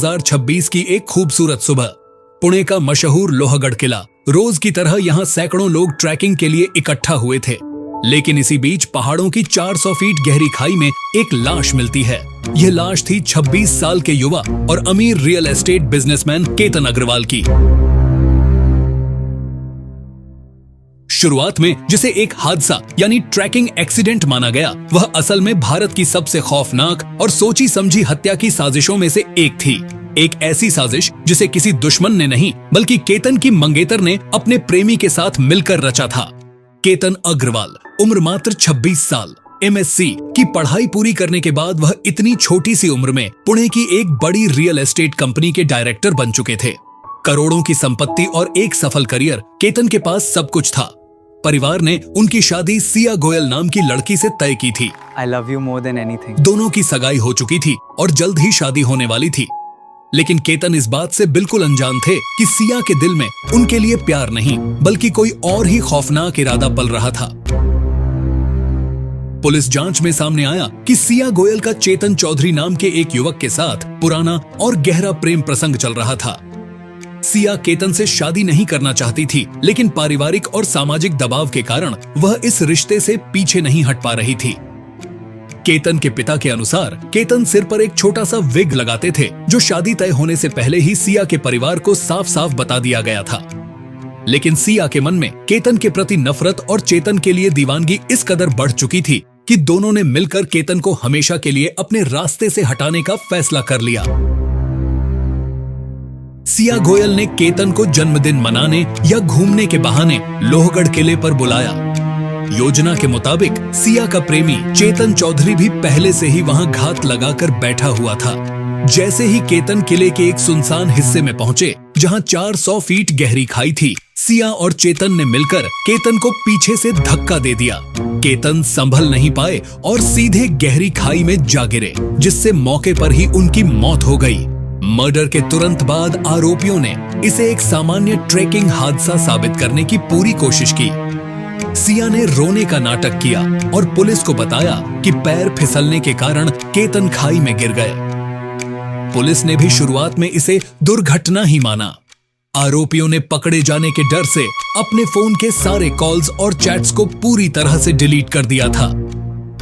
2026 की एक खूबसूरत सुबह। पुणे का मशहूर लोहगढ़ किला। रोज की तरह यहाँ सैकड़ों लोग ट्रैकिंग के लिए इकट्ठा हुए थे, लेकिन इसी बीच पहाड़ों की 400 फीट गहरी खाई में एक लाश मिलती है। यह लाश थी 26 साल के युवा और अमीर real estate businessman Ketan Agarwal की। शुरुआत में जिसे एक हादसा यानी ट्रैकिंग एक्सीडेंट माना गया, वह असल में भारत की सबसे खौफनाक और सोची समझी हत्या की साजिशों में से एक थी। एक ऐसी साजिश जिसे किसी दुश्मन ने नहीं बल्कि केतन की मंगेतर ने अपने प्रेमी के साथ मिलकर रचा था। केतन अग्रवाल, उम्र मात्र 26 साल, MSc की पढ़ाई पूरी करने के बाद वह इतनी छोटी सी उम्र में पुणे की एक बड़ी रियल एस्टेट कंपनी के डायरेक्टर बन चुके थे। करोड़ों की संपत्ति और एक सफल करियर, केतन के पास सब कुछ था। परिवार ने उनकी शादी सिया गोयल नाम की लड़की से तय की थी। I love you more than anything. दोनों की सगाई हो चुकी थी और जल्द ही शादी होने वाली थी, लेकिन केतन इस बात से बिल्कुल अनजान थे कि सिया के दिल में उनके लिए प्यार नहीं बल्कि कोई और ही खौफनाक इरादा पल रहा था। पुलिस जांच में सामने आया कि सिया गोयल का चेतन चौधरी नाम के एक युवक के साथ पुराना और गहरा प्रेम प्रसंग चल रहा था। सिया केतन से शादी नहीं करना चाहती थी, लेकिन पारिवारिक और सामाजिक दबाव के कारण वह इस रिश्ते से पीछे नहीं हट पा रही थी। केतन के पिता के अनुसार केतन सिर पर एक छोटा सा विग लगाते थे, जो शादी तय होने से पहले ही सिया के परिवार को साफ साफ बता दिया गया था। लेकिन सिया के मन में केतन के प्रति नफरत और चेतन के लिए दीवानगी इस कदर बढ़ चुकी थी कि दोनों ने मिलकर केतन को हमेशा के लिए अपने रास्ते से हटाने का फैसला कर लिया। सिया गोयल ने केतन को जन्मदिन मनाने या घूमने के बहाने लोहगढ़ किले पर बुलाया। योजना के मुताबिक सिया का प्रेमी चेतन चौधरी भी पहले से ही वहां घात लगाकर बैठा हुआ था। जैसे ही केतन किले के एक सुनसान हिस्से में पहुंचे, जहां 400 फीट गहरी खाई थी, सिया और चेतन ने मिलकर केतन को पीछे से धक्का दे दिया। केतन संभल नहीं पाए और सीधे गहरी खाई में जा गिरे, जिससे मौके पर ही उनकी मौत हो गई। मर्डर के तुरंत बाद आरोपियों ने इसे एक सामान्य ट्रेकिंग हादसा साबित करने की पूरी कोशिश की। सिया ने रोने का नाटक किया और पुलिस को बताया कि पैर फिसलने के कारण केतन खाई में गिर गए। पुलिस ने भी शुरुआत में इसे दुर्घटना ही माना। आरोपियों ने पकड़े जाने के डर से अपने फोन के सारे कॉल्स और चैट्स को पूरी तरह से डिलीट कर दिया था।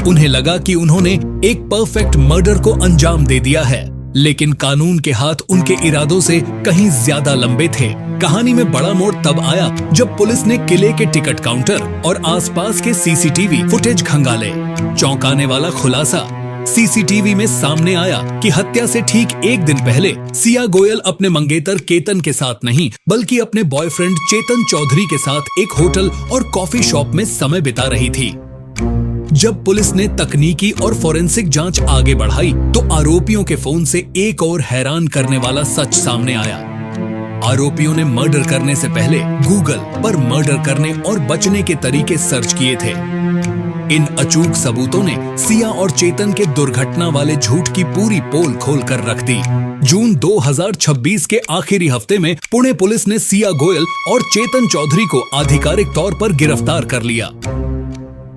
उन्हें लगा कि उन्होंने एक परफेक्ट मर्डर को अंजाम दे दिया है, लेकिन कानून के हाथ उनके इरादों से कहीं ज्यादा लंबे थे। कहानी में बड़ा मोड़ तब आया जब पुलिस ने किले के टिकट काउंटर और आसपास के सीसीटीवी फुटेज खंगाले। चौंकाने वाला खुलासा, सीसीटीवी में सामने आया कि हत्या से ठीक एक दिन पहले सिया गोयल अपने मंगेतर केतन के साथ नहीं बल्कि अपने बॉयफ्रेंड चेतन चौधरी के साथ एक होटल और कॉफी शॉप में समय बिता रही थी। जब पुलिस ने तकनीकी और फोरेंसिक जांच आगे बढ़ाई, तो आरोपियों के फोन से एक और हैरान करने वाला सच सामने आया। आरोपियों ने मर्डर करने से पहले गूगल पर मर्डर करने और बचने के तरीके सर्च किए थे। इन अचूक सबूतों ने सिया और चेतन के दुर्घटना वाले झूठ की पूरी पोल खोल कर रख दी। जून 2026 के आखिरी हफ्ते में पुणे पुलिस ने सिया गोयल और चेतन चौधरी को आधिकारिक तौर पर गिरफ्तार कर लिया।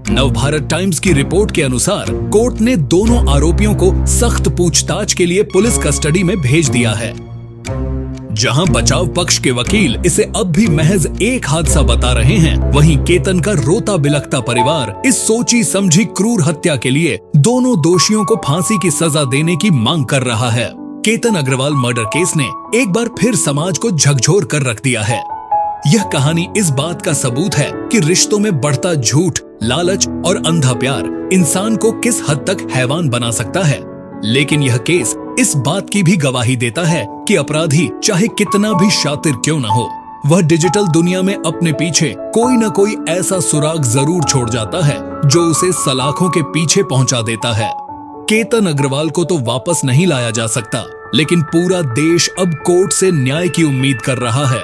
नवभारत टाइम्स की रिपोर्ट के अनुसार कोर्ट ने दोनों आरोपियों को सख्त पूछताछ के लिए पुलिस कस्टडी में भेज दिया है। जहां बचाव पक्ष के वकील इसे अब भी महज एक हादसा बता रहे हैं, वहीं केतन का रोता बिलखता परिवार इस सोची समझी क्रूर हत्या के लिए दोनों दोषियों को फांसी की सजा देने की मांग कर रहा है। केतन अग्रवाल मर्डर केस ने एक बार फिर समाज को झकझोर कर रख दिया है। यह कहानी इस बात का सबूत है कि रिश्तों में बढ़ता झूठ, लालच और अंधा प्यार इंसान को किस हद तक हैवान बना सकता है। लेकिन यह केस इस बात की भी गवाही देता है कि अपराधी चाहे कितना भी शातिर क्यों न हो, वह डिजिटल दुनिया में अपने पीछे कोई न कोई ऐसा सुराग जरूर छोड़ जाता है जो उसे सलाखों के पीछे पहुंचा देता है। केतन अग्रवाल को तो वापस नहीं लाया जा सकता, लेकिन पूरा देश अब कोर्ट से न्याय की उम्मीद कर रहा है।